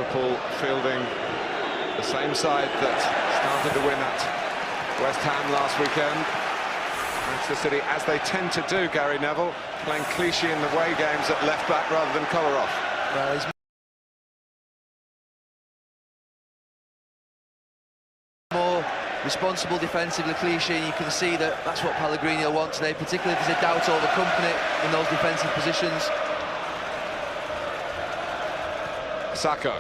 Liverpool fielding the same side that started to win at West Ham last weekend. Manchester City, as they tend to do, Gary Neville, playing Clichy in the away games at left-back rather than Kolarov. Well, he's more responsible defensively, Clichy, and you can see that that's what Pellegrini will want today, particularly if there's a doubt over company in those defensive positions. Sacco.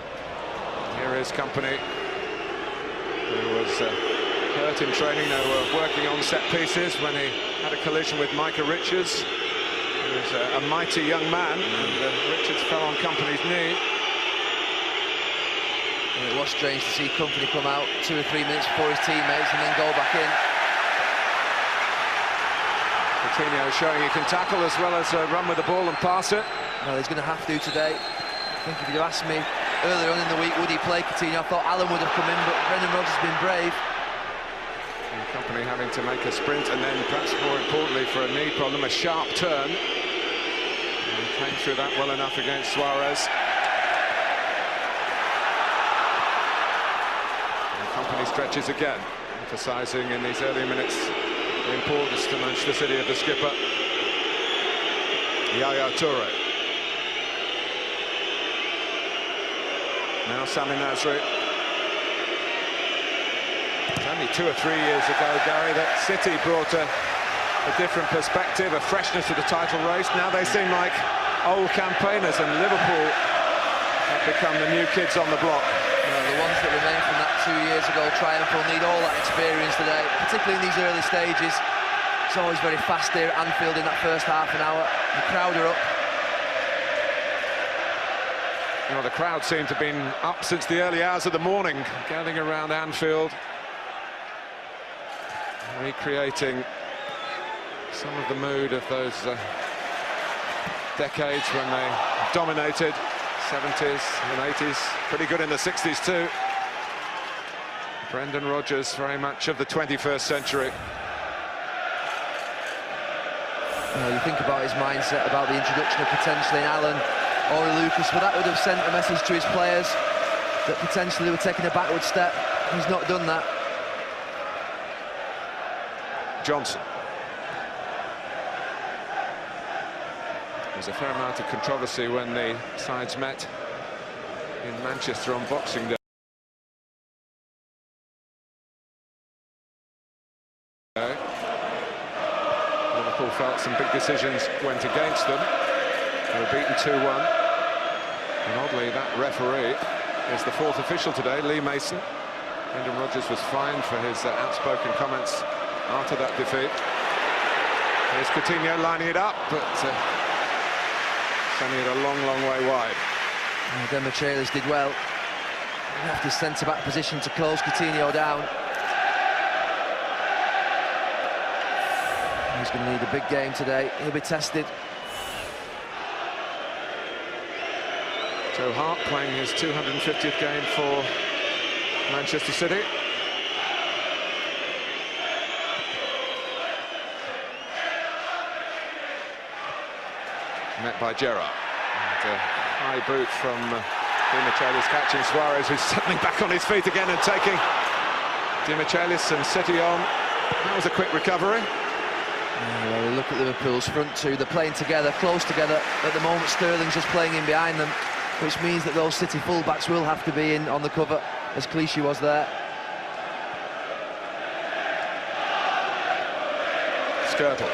Here is Company, who was hurt in training. They were working on set pieces when he had a collision with Micah Richards, who is a mighty young man, and Richards fell on Company's knee. And it was strange to see Company come out 2 or 3 minutes before his teammates and then go back in. Coutinho showing he can tackle as well as run with the ball and pass it. Well, he's going to have to today. I think if you'd asked me earlier on in the week, would he play Coutinho, I thought Alan would have come in, but Brendan Rodgers has been brave. And Company having to make a sprint, and then perhaps more importantly for a knee problem, a sharp turn. And he came through that well enough against Suarez. And Company stretches again, emphasising in these early minutes the importance to Manchester City of the skipper, Yaya Toure. Now Sami Nasri. It's only 2 or 3 years ago, Gary, that City brought a different perspective, a freshness to the title race. Now they seem like old campaigners, and Liverpool have become the new kids on the block. Well, the ones that remain from that 2 years ago triumph will need all that experience today, particularly in these early stages. It's always very fast here at Anfield in that first half an hour. The crowd are up. You know, the crowd seem to have been up since the early hours of the morning, gathering around Anfield, recreating some of the mood of those decades when they dominated, 70s and 80s, pretty good in the 60s too. Brendan Rodgers, very much of the 21st century. You think about his mindset, about the introduction of potentially an Alan or a Lucas, but that would have sent a message to his players that potentially they were taking a backward step. He's not done that. Johnson. There was a fair amount of controversy when the sides met in Manchester on Boxing Day. Liverpool felt some big decisions went against them. They were beaten 2-1. And oddly, that referee is the 4th official today, Lee Mason. Brendan Rodgers was fined for his outspoken comments after that defeat. Here's Coutinho lining it up, but sending it a long, long way wide. Demichelis did well. He left his centre-back position to close Coutinho down. He's going to need a big game today. He'll be tested. Joe Hart playing his 250th game for Manchester City. Met by Gerrard. And a high boot from Demichelis catching Suarez, who's suddenly back on his feet again and taking Demichelis and City on. That was a quick recovery. Well, we look at Liverpool's front two. They're playing together, close together. At the moment, Sterling's just playing in behind them, which means that those City fullbacks will have to be in on the cover, as Clichy was there. Skirtle.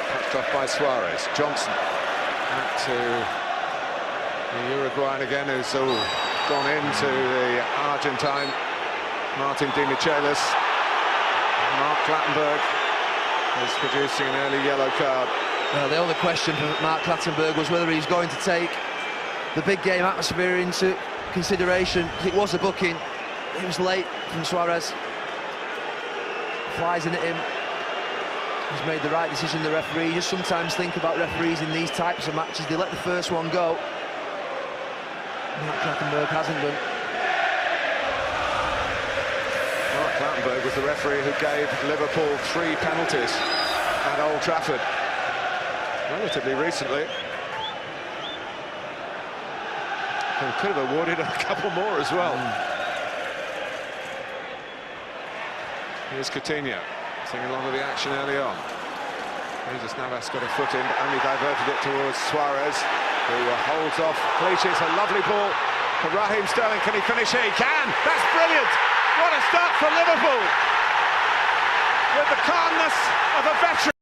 Touched off by Suarez. Johnson. Back to the Uruguayan again, who's gone into the Argentine. Martin Demichelis. Mark Clattenburg is producing an early yellow card. Well, the only question for Mark Clattenburg was whether he's going to take the big game atmosphere into consideration. It was a booking. It was late from Suarez. Flies in at him. He's made the right decision, the referee. You just sometimes think about referees in these types of matches. They let the first one go. Mark Clattenburg hasn't done. Mark Clattenburg was the referee who gave Liverpool 3 penalties at Old Trafford relatively recently. Well, could have awarded a couple more as well. Here's Coutinho, seeing a lot of the action early on. Jesus Navas got a foot in, but only diverted it towards Suarez, who holds off Clichy. It's a lovely ball for Raheem Sterling. Can he finish here? He can! That's brilliant! What a start for Liverpool! With the calmness of a veteran.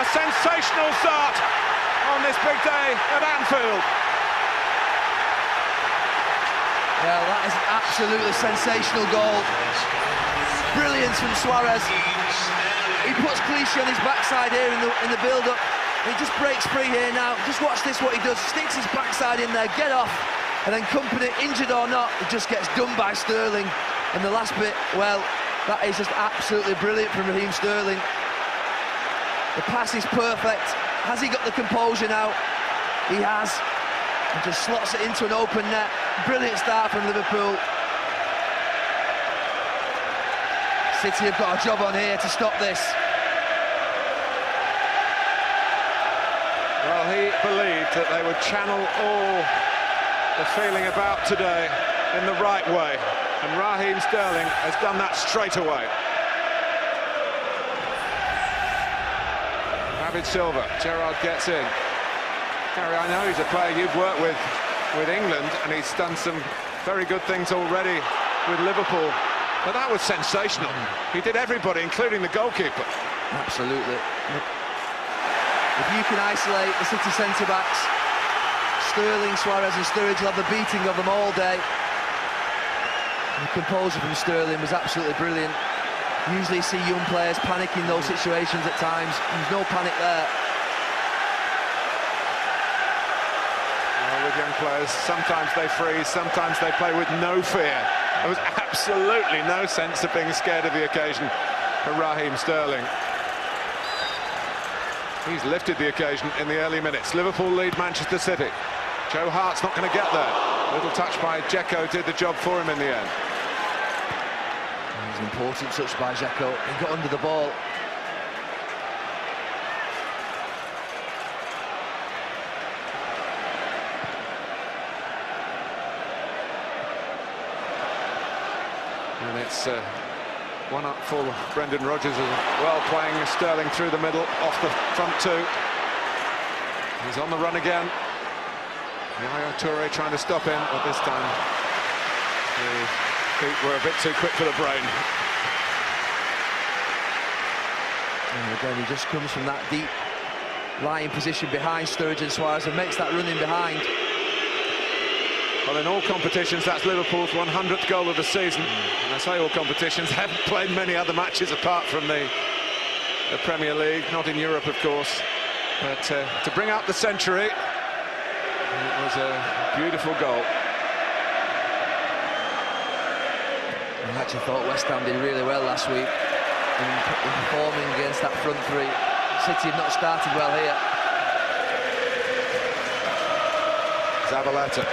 A sensational start on this big day at Anfield. Well, that is an absolutely sensational goal. Brilliance from Suarez. He puts Clichy on his backside here in the build-up. He just breaks free here now. Just watch this, what he does. Sticks his backside in there, get off. And then Company, injured or not, it just gets done by Sterling. And the last bit, well, that is just absolutely brilliant from Raheem Sterling. The pass is perfect. Has he got the composure now? He has. And just slots it into an open net. Brilliant start from Liverpool. City have got a job on here to stop this. Well, he believed that they would channel all the feeling about today in the right way, and Raheem Sterling has done that straight away. David Silva, Gerrard gets in. Gary, I know he's a player you've worked with England, and he's done some very good things already with Liverpool, but that was sensational. He did everybody, including the goalkeeper. Absolutely. If you can isolate the City centre-backs, Sterling, Suarez and Sturridge will have the beating of them all day. The composure from Sterling was absolutely brilliant. Usually you see young players panic in those situations at times. There's no panic there. Well, with young players, sometimes they freeze, sometimes they play with no fear. There was absolutely no sense of being scared of the occasion for Raheem Sterling. He's lifted the occasion in the early minutes. Liverpool lead Manchester City. Joe Hart's not going to get there. Little touch by Dzeko did the job for him in the end. It was an important touch by Dzeko. He got under the ball. And it's one up for Brendan Rodgers as well, playing Sterling through the middle, off the front two. He's on the run again. Yaya Toure trying to stop him, but this time the feet were a bit too quick for the brain. And again, he just comes from that deep lying position behind Sturridge and Suarez and makes that run in behind. Well, in all competitions, that's Liverpool's 100th goal of the season. And I say all competitions, they haven't played many other matches apart from the Premier League, not in Europe, of course. But to bring up the century, it was a beautiful goal. I actually thought West Ham did really well last week in performing against that front three. City have not started well here. Zabaleta.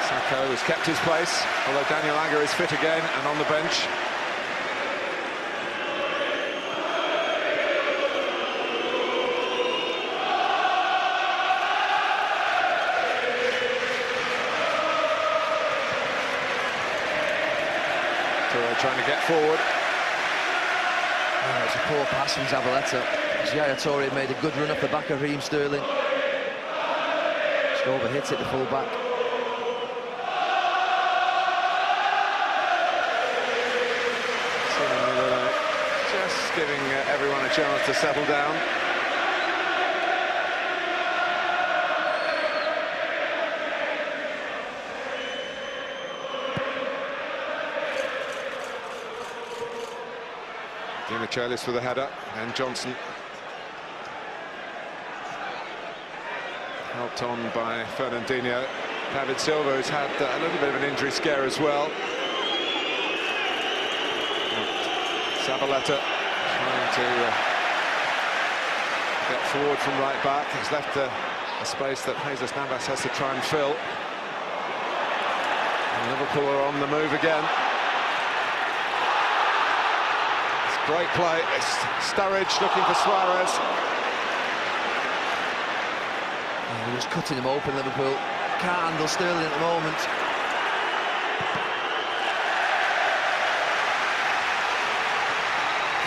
Sako has kept his place, although Daniel Agger is fit again and on the bench. Trying to get forward. Oh, it's a poor pass from Zabaleta. Yaya Toure made a good run off the back of Raheem Sterling. Just overhit it, the full-back. Just giving everyone a chance to settle down. Dimichelis with a header, and Johnson helped on by Fernandinho. David Silva, who's had a little bit of an injury scare as well. Zabaleta trying to get forward from right back. He's left a space that Jesus Navas has to try and fill. And Liverpool are on the move again. Great play. It's Sturridge looking for Suarez. They're just cutting him open, Liverpool. Can't handle Sterling at the moment.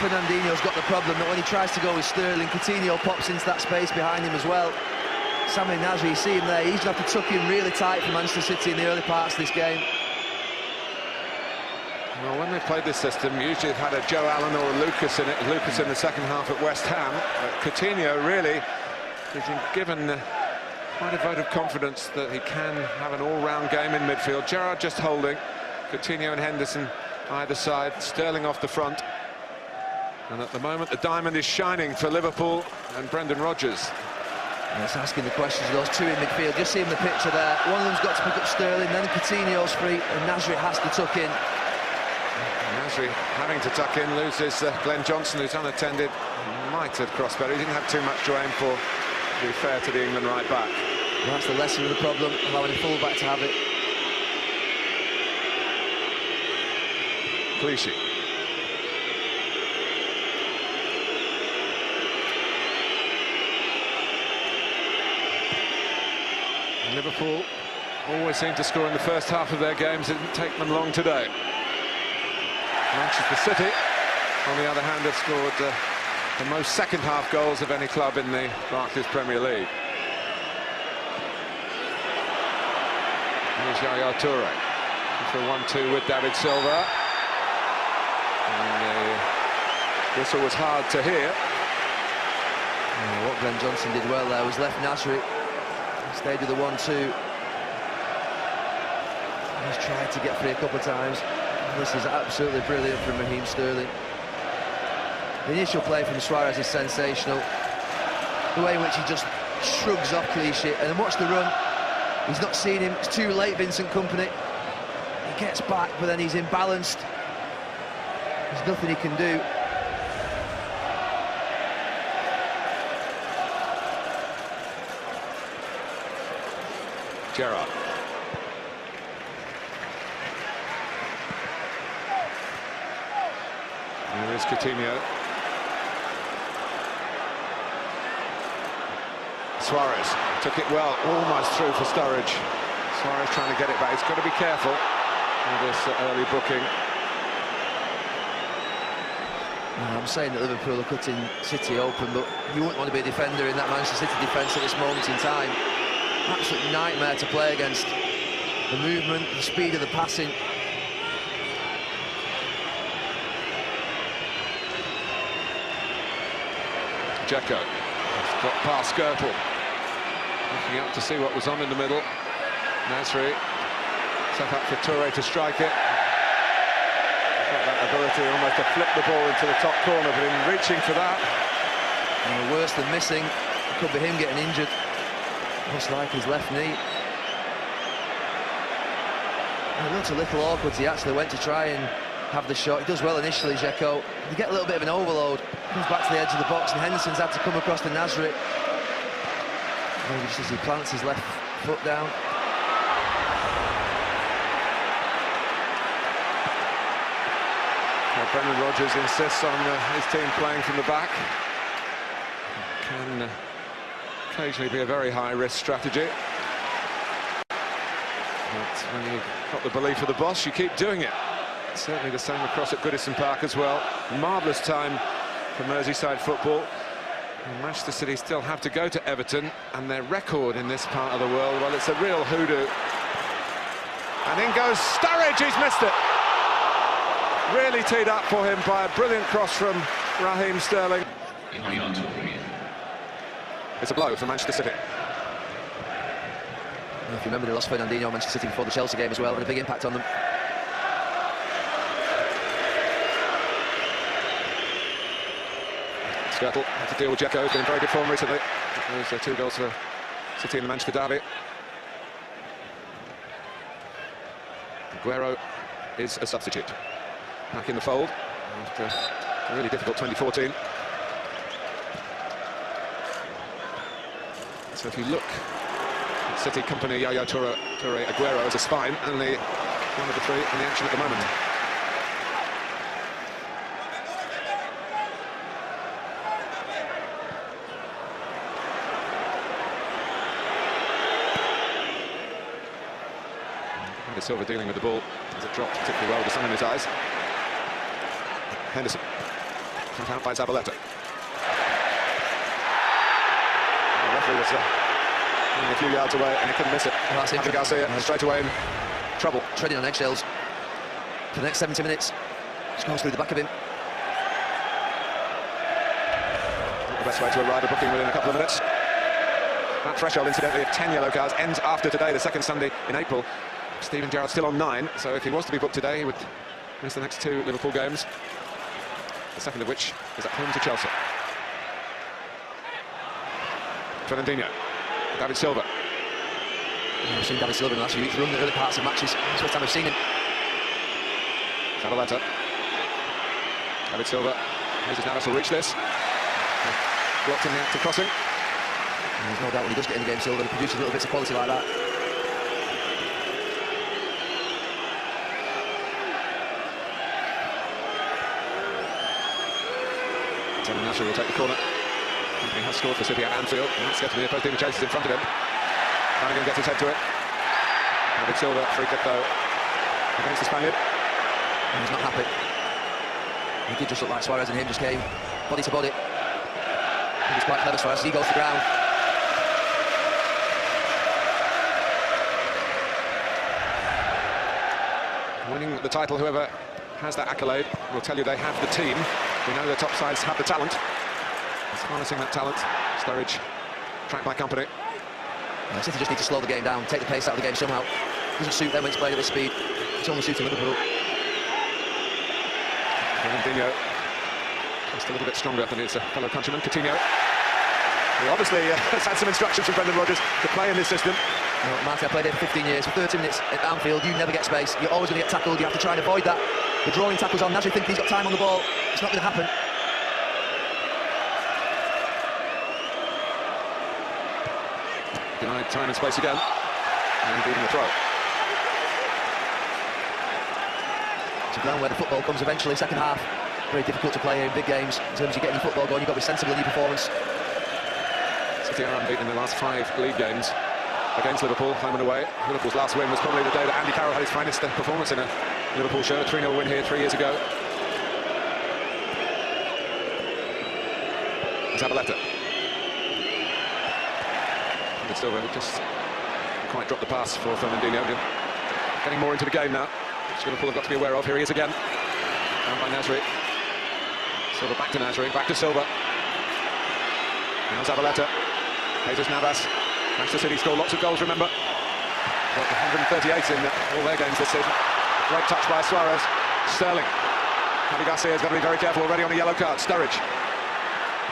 Fernandinho's got the problem that when he tries to go with Sterling, Coutinho pops into that space behind him as well. Sami Nasri, you see him there, he's going to have to tuck in really tight for Manchester City in the early parts of this game. Well, when they played this system, usually they've had a Joe Allen or a Lucas in it. Lucas in the second half at West Ham. Coutinho really is given quite a vote of confidence that he can have an all-round game in midfield. Gerrard just holding. Coutinho and Henderson either side. Sterling off the front. And at the moment, the diamond is shining for Liverpool and Brendan Rodgers. And it's asking the questions of those two in midfield. Just seeing the picture there. One of them's got to pick up Sterling, then Coutinho's free, and Nasri has to tuck in. Nasri having to tuck in, loses Glenn Johnson, who's unattended. Might have crossed better. He didn't have too much to aim for, to be fair to the England right back. Well, that's the lesson of the problem, allowing a full-back to have it. Clichy. Liverpool always seem to score in the first half of their games. It didn't take them long today. Manchester City, on the other hand, have scored the most second-half goals of any club in the Barclays Premier League. Here's Yaya Toure for a 1-2 with David Silva. And the whistle was hard to hear. What Glenn Johnson did well there was left Nasri. Stayed with the 1-2. He's tried to get free a couple of times. This is absolutely brilliant from Raheem Sterling. The initial play from Suarez is sensational. The way in which he just shrugs off Clichy, and then watch the run. He's not seen him. It's too late, Vincent Kompany. He gets back, but then he's imbalanced. There's nothing he can do. Gerrard. There is Coutinho. Suarez took it well, almost through for Sturridge. Suarez trying to get it back. He's got to be careful with this early booking. I'm saying that Liverpool are cutting City open, but you wouldn't want to be a defender in that Manchester City defence at this moment in time. Absolute nightmare to play against. The movement, the speed of the passing. Dzeko has got past Gertl. Looking up to see what was on in the middle. Nasri set up for Toure to strike it. He's got that ability almost to flip the ball into the top corner, but in reaching for that. And worse than missing, it could be him getting injured. Most like his left knee. It looked a little awkward. He actually went to try and have the shot. He does well initially, Dzeko. You get a little bit of an overload. Comes back to the edge of the box, and Henderson's had to come across to Nasri. Maybe just as he plants his left foot down. Well, Brendan Rodgers insists on his team playing from the back. Can occasionally be a very high-risk strategy. But when you've got the belief of the boss, you keep doing it. Certainly the same across at Goodison Park as well. Marvellous time for Merseyside football. And Manchester City still have to go to Everton, and their record in this part of the world, well, it's a real hoodoo. And in goes Sturridge, he's missed it. Really teed up for him by a brilliant cross from Raheem Sterling. It's a blow for Manchester City. If you remember, they lost Fernandinho Manchester City before the Chelsea game as well, and a big impact on them. Gertl had to deal with Dzeko, been in very good form recently. Those are 2 goals for City in the Manchester derby. Aguero is a substitute. Back in the fold after a really difficult 2014. So if you look at City, Kompany, Yaya Toure, Aguero as a spine, only one of the 3 in the action at the moment. David Silva dealing with the ball as it dropped particularly well with the sun in his eyes. Henderson, cut out by Zabaleta. The referee was a few yards away and he couldn't miss it. Well, Javi Garcia straight away in trouble. Treading on eggshells for the next 70 minutes. Just goes through the back of him. The best way to arrive at booking within a couple of minutes. That threshold, incidentally, of 10 yellow cards ends after today, the second Sunday in April. Steven Gerrard's still on 9, so if he was to be booked today, he would miss the next 2 Liverpool games. The second of which is at home to Chelsea. Fernandinho, David Silva. We've seen David Silva in the last few weeks run the early parts of matches. It's the first time we've seen him. Zabaleta. David Silva. Jesus Navas will reach this. Blocked in the act of crossing. And there's no doubt when he does get in the game, Silva, he produces little bits of quality like that. Tony Nasser will take the corner. He has scored for City at Anfield. And that's getting the opposed team chases in front of him. Flanagan gets his head to it. David Silva, free kick though, against the Spaniard. And he's not happy. He did just look like Suarez and him just came body to body. I think it's quite clever, Suarez, as he goes to the ground. Winning the title, whoever has that accolade will tell you they have the team. We know the top sides have the talent. It's harnessing that talent. Sturridge, tracked by company. City just need to slow the game down, take the pace out of the game somehow. Doesn't suit them when it's played at this speed. It's only suiting Liverpool. Fernandinho, just a little bit stronger than his fellow countryman, Coutinho. He obviously has had some instructions from Brendan Rodgers to play in this system. Martin, I played here for 15 years. For 30 minutes at Anfield, you never get space. You're always going to get tackled. You have to try and avoid that. The drawing tackles on. Nasri thinks he's got time on the ball. It's not going to happen. Denied time and space again. And beating the throw. It's a ground where the football comes eventually, second half. Very difficult to play here in big games. In terms of getting your football going, you've got to be sensible in your performance. City are unbeaten in the last 5 league games against Liverpool, home and away. Liverpool's last win was probably the day that Andy Carroll had his finest performance in a Liverpool shirt. 3-0 win here 3 years ago. Zabaleta. David Silva just quite dropped the pass for Fernandinho. Getting more into the game now, which Liverpool have got to be aware of. Here he is again. Down by Nasri. Silva back to Nasri, back to Silva. Now Zabaleta. Jesus Navas. Manchester City scored lots of goals, remember. Got 138 in all their games this season. Great touch by Suarez. Sterling. Javi Garcia's got to be very careful already on a yellow card. Sturridge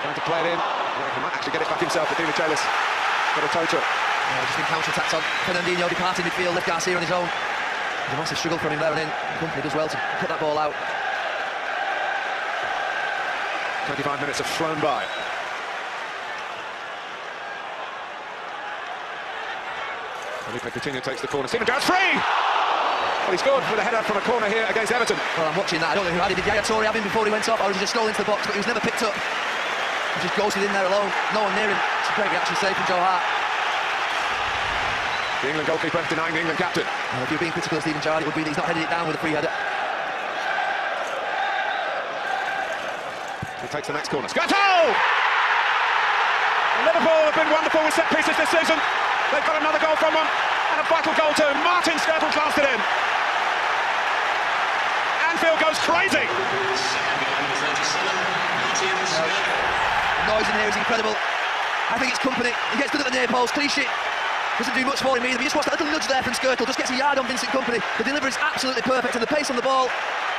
trying to play it in. He might actually get it back himself, but Dina Chalis got a toe to it. Just been counter-attacked on. Fernandinho departing midfield, left Garcia on his own. It's a massive struggle from him there and in. Company does well to put that ball out. 25 minutes have flown by. Felipe Coutinho takes the corner. Steven Gerrard's free! Well, he scored with a header from a corner here against Everton. Well, I'm watching that. I don't know who had it. Did Yaya Toure have him before he went off, or was he just stole into the box? But he was never picked up. He just ghosted in there alone. No one near him. It's a great reaction save from Joe Hart. The England goalkeeper denying the England captain. Well, if you're being critical of Steven Gerrard, it would be that he's not headed it down with a free header. He takes the next corner. Skirtle! Liverpool have been wonderful with set pieces this season. They've got another goal from them, and a vital goal too. Martin Skirtle's last it in. Anfield goes crazy. The noise in here is incredible. I think it's company. He gets good at the near post. Clichy doesn't do much for him either. He just wants a little nudge there from Skirtle. Just gets a yard on Vincent Kompany. The delivery is absolutely perfect, and the pace on the ball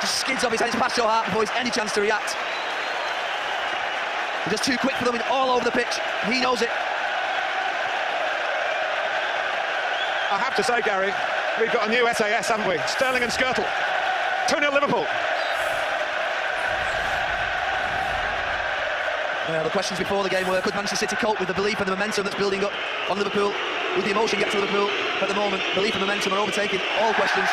just skids off his head. It's past Joe Hart before he's any chance to react. He's just too quick for them, all over the pitch. He knows it. I have to say, Gary, we've got a new SAS, haven't we? Sterling and Skirtle. 2-0 Liverpool. The questions before the game were, could Manchester City cope with the belief and the momentum that's building up on Liverpool? Would the emotion get to Liverpool? At the moment, belief and momentum are overtaking all questions.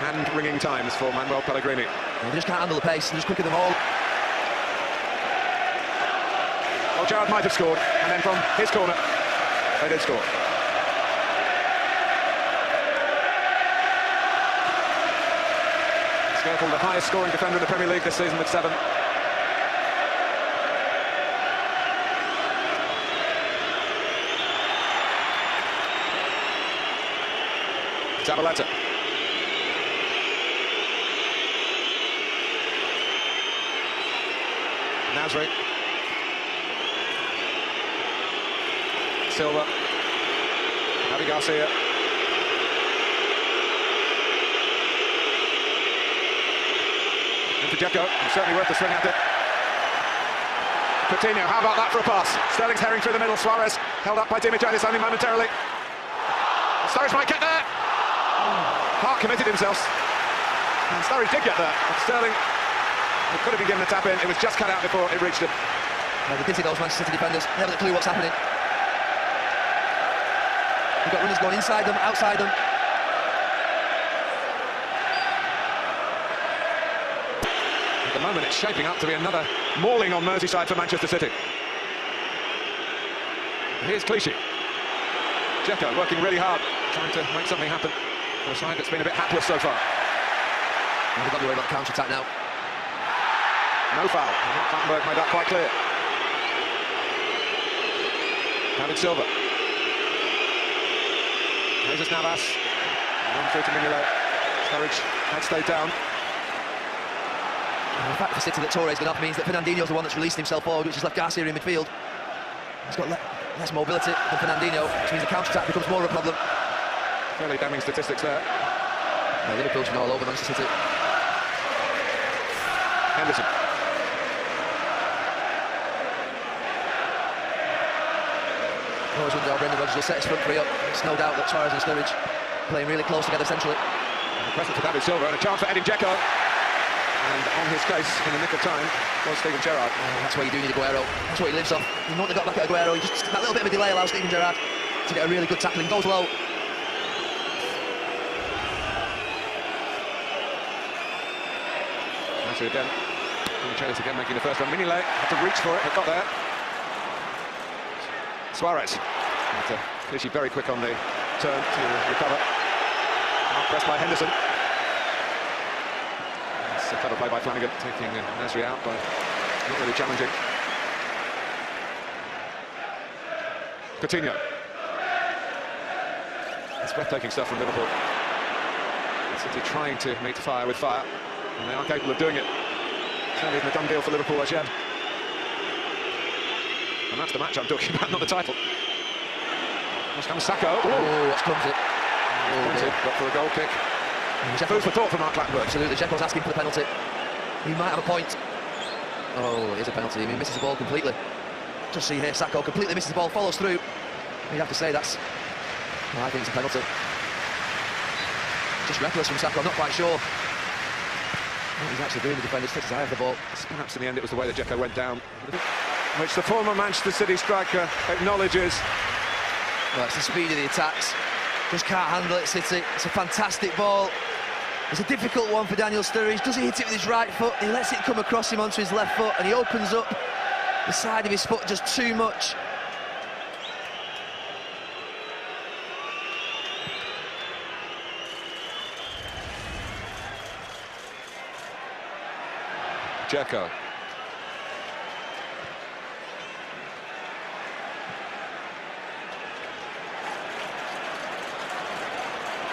Hand-wringing times for Manuel Pellegrini. They just can't handle the pace, they're just quicker than all. Well, Gerrard might have scored, and then from his corner, they did score. Skrtel, the highest scoring defender in the Premier League this season with 7. Zabaleta. Nasri. Silva. Javi Garcia. Into Dzeko, certainly worth the swing at it. Coutinho, how about that for a pass? Sterling's herring through the middle, Suarez held up by Dimitriadis only momentarily. Sturridge might get there. Hart committed himself. And Sturridge did get there. Sterling, it could have been given a tap in, it was just cut out before it reached him. No, they did see those Manchester City defenders, they haven't a clue what's happening. We've got runners going inside them, outside them. At the moment it's shaping up to be another mauling on Merseyside for Manchester City. Here's Clichy. Dzeko working really hard, trying to make something happen for a side that's been a bit hapless so far. And they've got to worry about the counter-attack now. No foul. Battenberg made that quite clear. David Silva. Jesus Navas. Run through to Mignolet. Sturridge had stayed down. And the fact for City that Torre's gone off means that Fernandinho's the one that's released himself forward, which has left Garcia in midfield. He's got less mobility than Fernandinho, which means the counter-attack becomes more of a problem. Fairly damning statistics there. Yeah, Liverpool's been all over Manchester City. Henderson. Always wonder how Brendan Rodgers will set his front three up. It's no doubt that Suarez and Sturridge playing really close together centrally. The presence for David Silva and a chance for Edin Dzeko. And on his case, in the nick of time, was Steven Gerrard. That's why you do need Aguero. That's what he lives off. You know what they got back at Aguero. Just that little bit of a delay allows Steven Gerrard to get a really good tackling. Goes low. Nasri again. Chelsea again making the first run. Mignolet had to reach for it, but got there. Suarez. Clichy very quick on the turn to recover. Pressed by Henderson. It's a clever play by Flanagan, taking Nasri out by not really challenging. Coutinho. It's breathtaking stuff from Liverpool. City trying to meet fire with fire, and they are capable of doing it. It's not even a done deal for Liverpool as yet. And that's the match I'm talking about, not the title. Here comes Sacco. Oh, that's clumsy. Got for a goal kick. Food for thought for Mark Clattenburg. Absolutely, Dzeko's asking for the penalty. He might have a point. Oh, it is a penalty. He misses the ball completely. Just see here, Sacco completely misses the ball, follows through. You'd have to say that's... Well, I think it's a penalty. Just reckless from Sacco, I'm not quite sure what he's actually doing. The defender sticks his eye off the ball. Perhaps in the end it was the way that Dzeko went down, which the former Manchester City striker acknowledges. Well, it's the speed of the attacks. Just can't handle it, City. It's a fantastic ball. It's a difficult one for Daniel Sturridge. Does he hit it with his right foot? He lets it come across him onto his left foot, and he opens up the side of his foot just too much. Dzeko.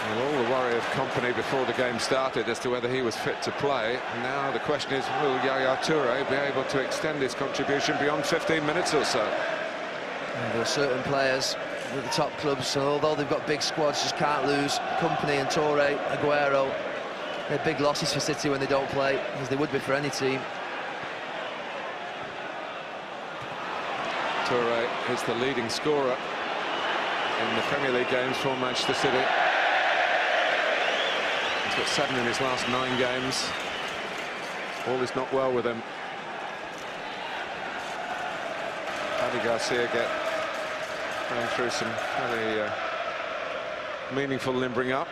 Well, all the worry of company before the game started as to whether he was fit to play. And now the question is, will Yaya Toure be able to extend his contribution beyond 15 minutes or so? And there are certain players at the top clubs, so although they've got big squads, just can't lose. Company and Toure, Aguero, they're big losses for City when they don't play, as they would be for any team. Toure is the leading scorer in the Premier League games for Manchester City. He's got 7 in his last 9 games. All is not well with him. Javi Garcia going through some fairly meaningful limbering up.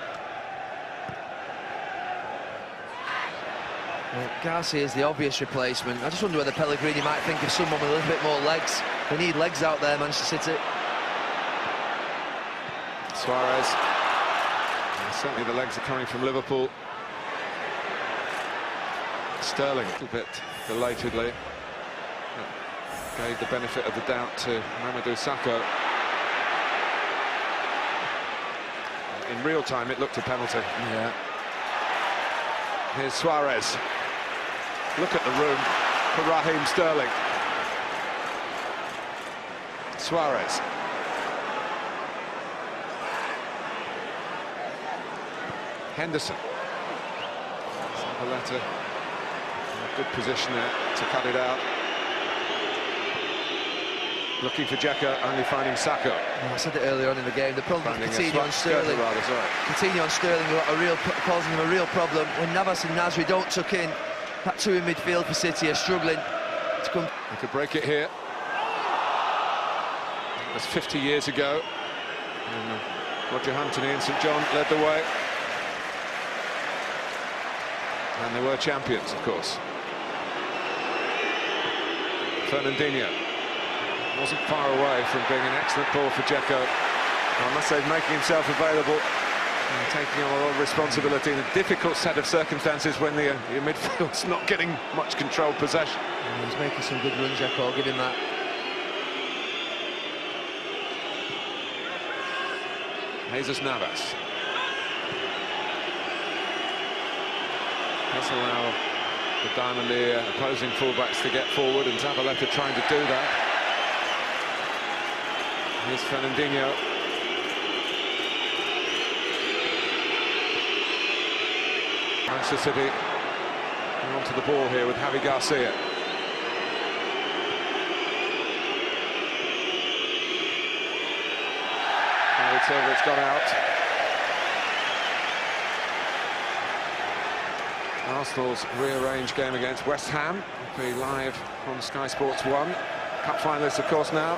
Well, Garcia is the obvious replacement. I just wonder whether Pellegrini might think of someone with a little bit more legs. They need legs out there, Manchester City. Suarez. Certainly the legs are coming from Liverpool. Sterling a little bit belatedly. Gave the benefit of the doubt to Mamadou Sakho. In real time, it looked a penalty. Yeah. Here's Suarez. Look at the room for Raheem Sterling. Suarez. Henderson. Zabaleta in a good position there to cut it out. Looking for Dzeko, only finding Sakho. I said it earlier on in the game. The problem with Coutinho and Sterling. Coutinho and Sterling causing them a real problem. When Navas and Nasri don't tuck in, that two in midfield for City are struggling to come. They could break it here. It was 50 years ago. And Roger Huntony and St John led the way. And they were champions, of course. Fernandinho wasn't far away from being an excellent ball for Dzeko. I must say, making himself available and taking on a lot of responsibility in a difficult set of circumstances when your midfield's not getting much controlled possession. He's making some good runs, Dzeko, I'll give him that. Jesus Navas. Let's allow the Diamond opposing fullbacks to get forward, and Zabaleta trying to do that. Here's Fernandinho. Manchester City onto the ball here with Javi Garcia. David Silva, it's got out. Arsenal's rearranged game against West Ham will be live on Sky Sports 1. Cup finalists, of course, now.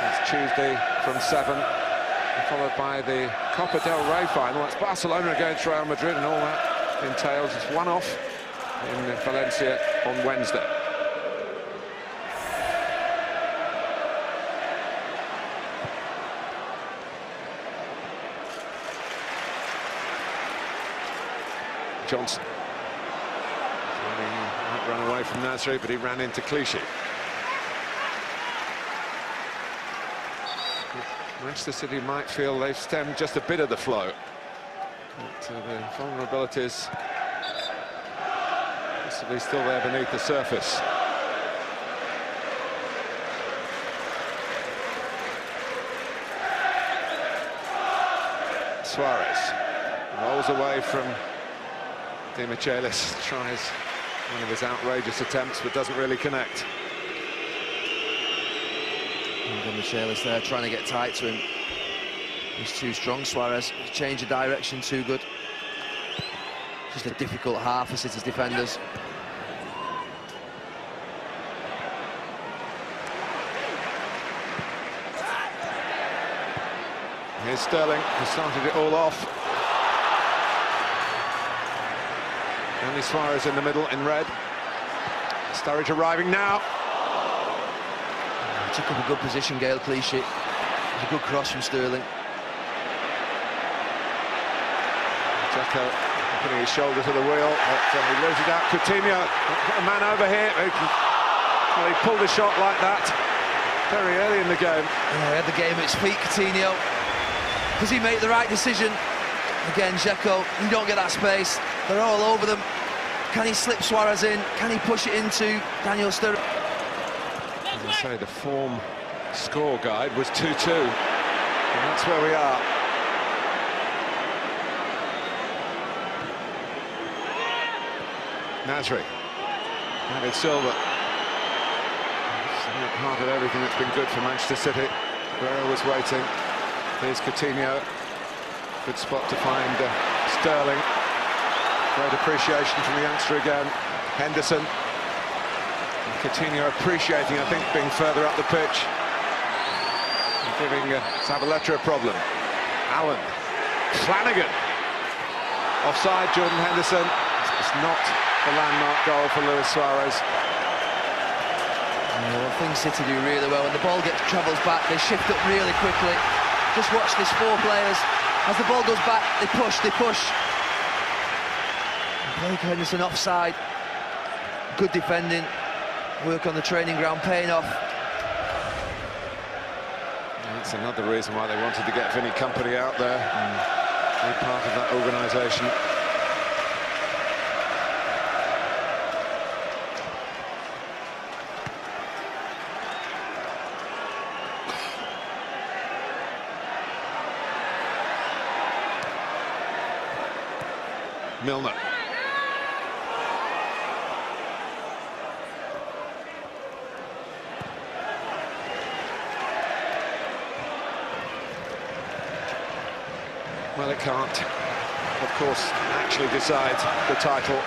It's Tuesday from 7, followed by the Copa del Rey final. It's Barcelona against Real Madrid, and all that entails. It's one off in Valencia on Wednesday. Johnson. He might run away from Nasri, but he ran into Clichy. Manchester City might feel they've stemmed just a bit of the flow. But the vulnerabilities possibly still there beneath the surface. Suarez rolls away from Di Michelis, tries one of his outrageous attempts but doesn't really connect. Michelis there trying to get tight to him. He's too strong, Suarez. He's changed the direction too good. Just a difficult half for City's defenders. Here's Sterling, who started it all off. Only Suarez in the middle in red. Sturridge arriving now. Took up a good position, Gael Clichy. It was a good cross from Sterling. Dzeko putting his shoulder to the wheel, but he loses it out. Coutinho, a man over here. Well, he pulled a shot like that very early in the game. Yeah, he had the game at his feet, Coutinho. Does he make the right decision? Again, Dzeko, you don't get that space. They're all over them. Can he slip Suarez in? Can he push it into Daniel Sturridge? As I say, the form score guide was 2-2, and that's where we are. Nasri, David Silva. Part of everything that's been good for Manchester City. Guerrero was waiting. Here's Coutinho. Good spot to find Sterling. Great appreciation from the youngster again. Henderson. And Coutinho appreciating, I think, being further up the pitch. And giving Zabaleta a problem. Allen. Flanagan. Offside, Jordan Henderson. It's not the landmark goal for Luis Suarez. Well, things City do really well. When the ball travels back, they shift up really quickly. Just watch these four players. As the ball goes back, they push, they push. Blake Henderson offside. good defending, work on the training ground paying off. That's another reason why they wanted to get Vinny Company out there and be part of that organisation. Milner. Well, it can't, of course, actually decide the title.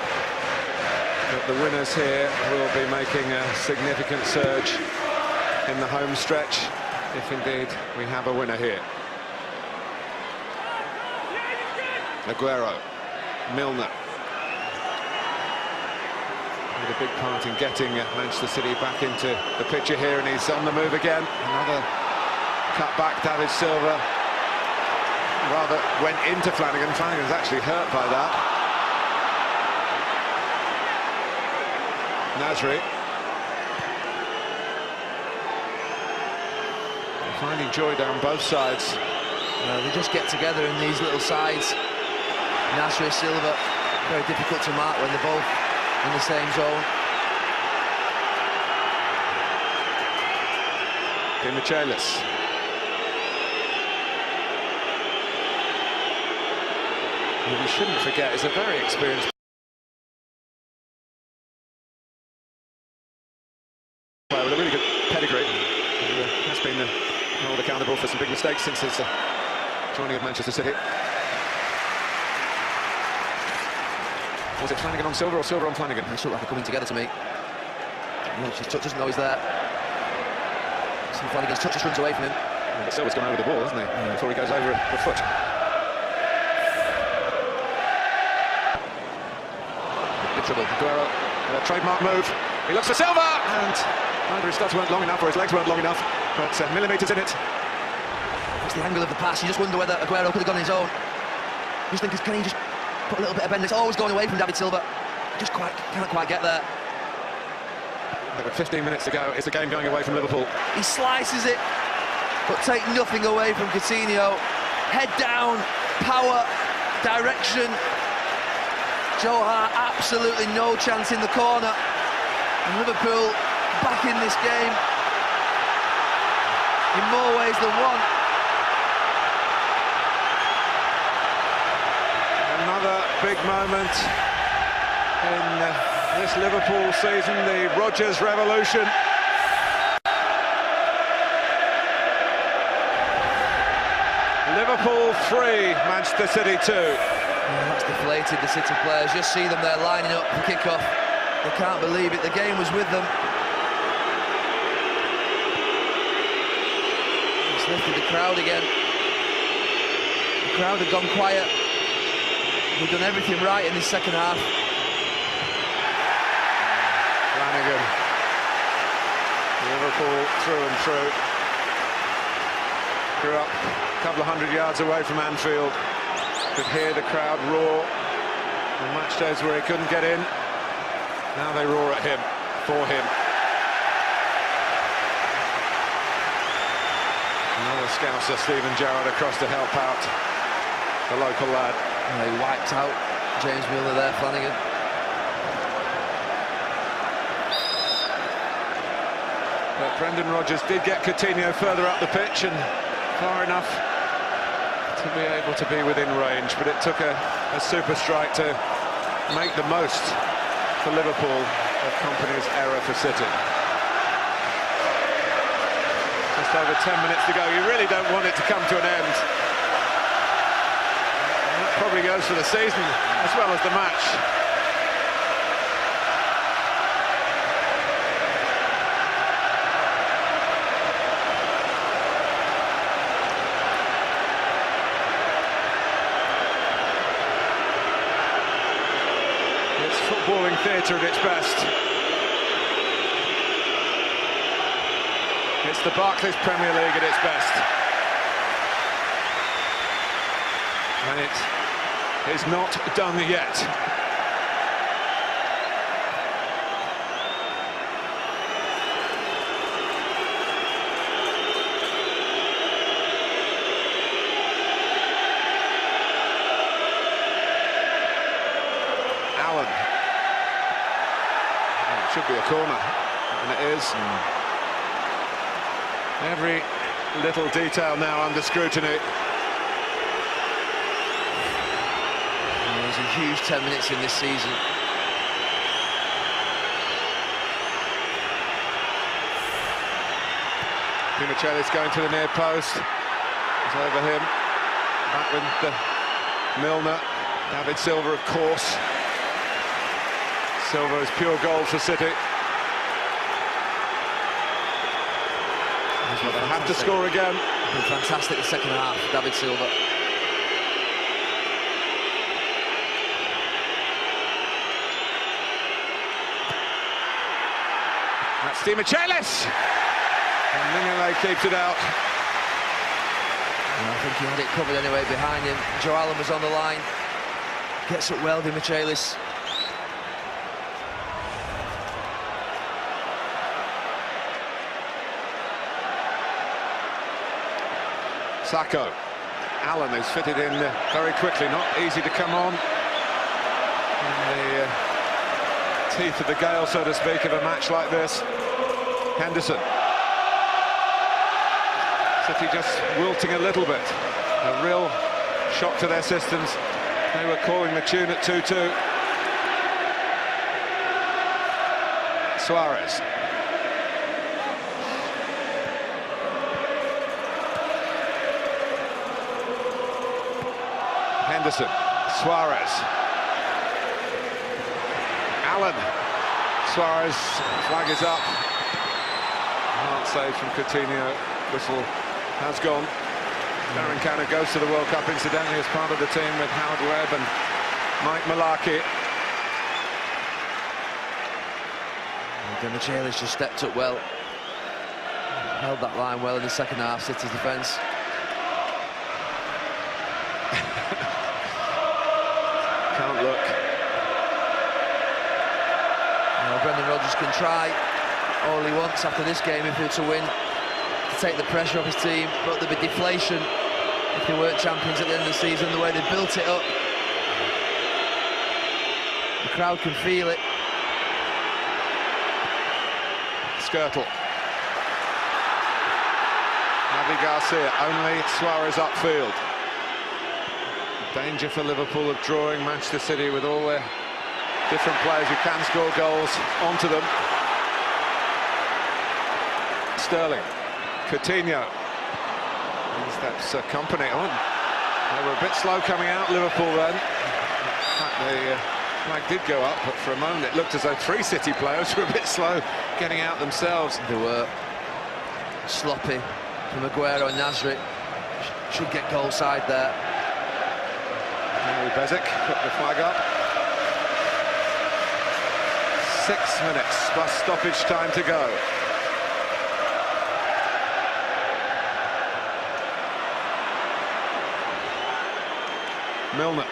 But the winners here will be making a significant surge in the home stretch, if indeed we have a winner here. Aguero, Milner. With a big part in getting Manchester City back into the picture here, and he's on the move again. Another cut back, David Silva. Rather went into Flanagan. Flanagan's actually hurt by that. Nasri. They're finding joy down both sides. They just get together in these little sides. Nasri, Silva, very difficult to mark when they're both in the same zone. Dimichelis. Who we shouldn't forget is a very experienced player with a really good pedigree. He has been held accountable for some big mistakes since his joining of Manchester City. Was it Flanagan on Silva or Silva on Flanagan? They look like they're coming together to me. She doesn't know he's there. So Flanagan's touch just runs away from him. Yeah, but Silva's gone over the ball, hasn't he? Yeah. Before he goes over the foot. Big trouble. Aguero, a trademark move. He looks for Silva, and either his studs weren't long enough or his legs weren't long enough, but millimetres in it. It's the angle of the pass. You just wonder whether Aguero could have gone on his own. You just think, can he just put a little bit of bend? It's always going away from David Silva. Just can't quite get there. They've got 15 minutes to go. It's the game going away from Liverpool. He slices it, but take nothing away from Coutinho. Head down, power, direction. Joe Hart, absolutely no chance in the corner. And Liverpool back in this game in more ways than one. Another big moment in this Liverpool season, the Rodgers revolution. Liverpool 3, Manchester City 2. Yeah, that's deflated the City players. Just see them there lining up for kick-off. They can't believe it. The game was with them. It's lifted the crowd again. The crowd had gone quiet. We've done everything right in this second half. Flanagan. Liverpool through and through. Grew up a couple of 100 yards away from Anfield. Could hear the crowd roar on match days where he couldn't get in. Now they roar at him, for him. Another Scouser, Stephen Jarrett, across to help out the local lad. He wiped out James Milner there, Flanagan. But Brendan Rodgers did get Coutinho further up the pitch and far enough to be able to be within range, but it took a super strike to make the most for Liverpool of Kompany's error for City. Just over 10 minutes to go. You really don't want it to come to an end. And that probably goes for the season as well as the match. Footballing theatre at its best. It's the Barclays Premier League at its best. And it is not done yet. could be a corner, and it is. Every little detail now under scrutiny. There's a huge 10 minutes in this season. Dimichelis going to the near post. It's over him. Back with the Milner. David Silva, of course. Silva is pure gold for City. They have to score again. Been fantastic the second half, David Silva. That's Dimichelis! And Mignolet keeps it out. And I think he had it covered anyway behind him. Joe Allen was on the line. Gets up well, Dimichelis. Sacco. Allen is fitted in very quickly, not easy to come on. In the teeth of the gale, so to speak, of a match like this. Henderson. City just wilting a little bit. A real shock to their systems. They were calling the tune at 2-2. Suarez. Henderson, Suarez, Allen, Suarez, flag is up. Hard save from Coutinho, whistle has gone. Darren Canner goes to the World Cup incidentally as part of the team with Howard Webb and Mike Malarkey. Dimichelis just stepped up well. Held that line well in the second half, City's defence. Can't look. Now, Brendan Rodgers can try all he wants after this game if he were to win, to take the pressure off his team, but there'd be deflation if they weren't champions at the end of the season, the way they built it up. The crowd can feel it. Skirtle. Javi Garcia, only Suarez upfield. Danger for Liverpool of drawing Manchester City with all their different players who can score goals onto them. Sterling, Coutinho, and steps Company on. They were a bit slow coming out, Liverpool then. In fact, the flag did go up, but for a moment it looked as though three City players were a bit slow getting out themselves. They were sloppy from Aguero and Nasri. Should get goal side there. Henry Bezic put the flag up. 6 minutes plus stoppage time to go. Milner.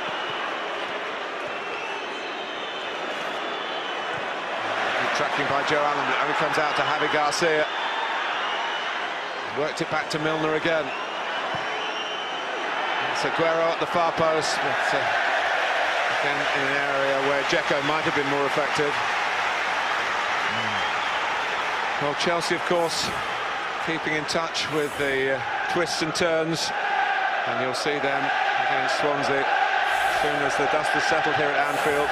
Good tracking by Joe Allen, it only comes out to Javi Garcia. Worked it back to Milner again. It's Aguero at the far post, but again in an area where Dzeko might have been more effective. Well, Chelsea, of course, keeping in touch with the twists and turns, and you'll see them against Swansea as soon as the dust has settled here at Anfield.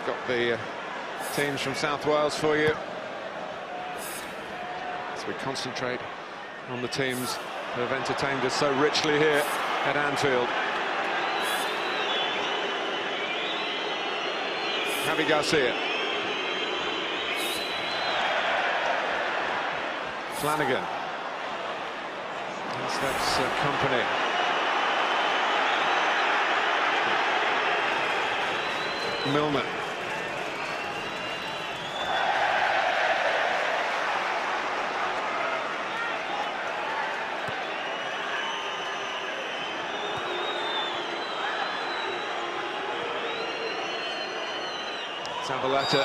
Got the teams from South Wales for you. We concentrate on the teams who have entertained us so richly here at Anfield. Javi Garcia. Flanagan. And steps Company. Milner. Zabaleta.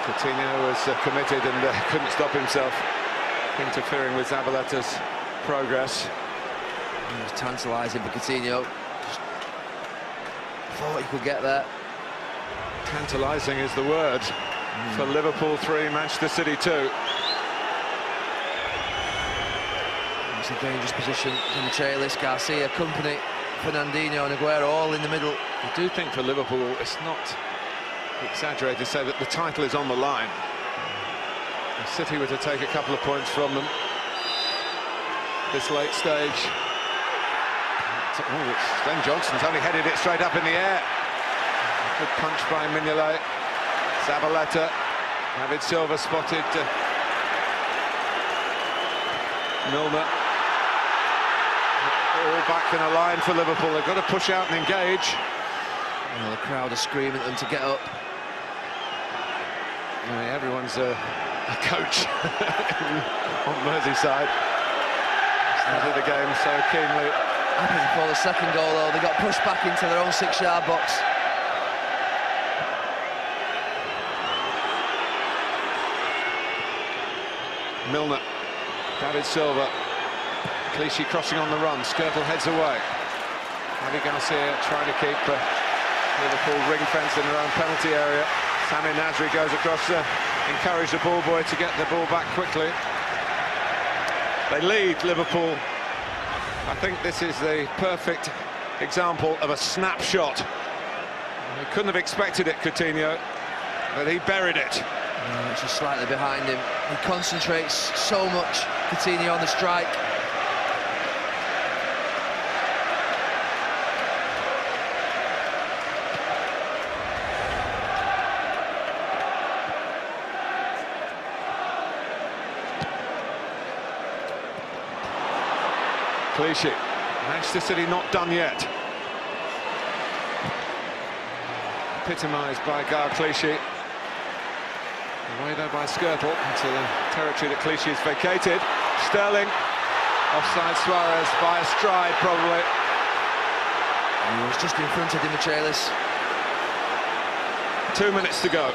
Coutinho was committed and couldn't stop himself, interfering with Zabaleta's progress. It was tantalising for Coutinho. Just Thought he could get there. Tantalising is the word for Liverpool 3, Manchester City 2. It's a dangerous position for Michaelis, Garcia, Company, Fernandinho and Aguero all in the middle. I do think for Liverpool it's not exaggerated to say that the title is on the line. If City were to take a couple of points from them this late stage. Glenn Johnson's only headed it straight up in the air. Good punch by Mignolet. Zabaleta. David Silva spotted Milner. All back in a line for Liverpool. They've got to push out and engage. Well, the crowd are screaming at them to get up. Everyone's a coach on Merseyside. Started the game so keenly. Happy before the second goal, though. They got pushed back into their own 6-yard box. Milner, David Silva, Clichy crossing on the run, Skirtle heads away. Javi Garcia trying to keep Liverpool ring-fenced in their own penalty area. Sami Nasri goes across to encourage the ball boy to get the ball back quickly. They lead Liverpool. I think this is the perfect example of a snapshot. He couldn't have expected it, Coutinho, but he buried it. It's just slightly behind him. He concentrates so much, Coutinho, on the strike. Clichy. Manchester City not done yet. Epitomised by Gar Clichy. Away there by Skirtle into the territory that Clichy has vacated. Sterling, offside Suarez by a stride probably. He was just in front of Di Michaelis. 2 minutes to go.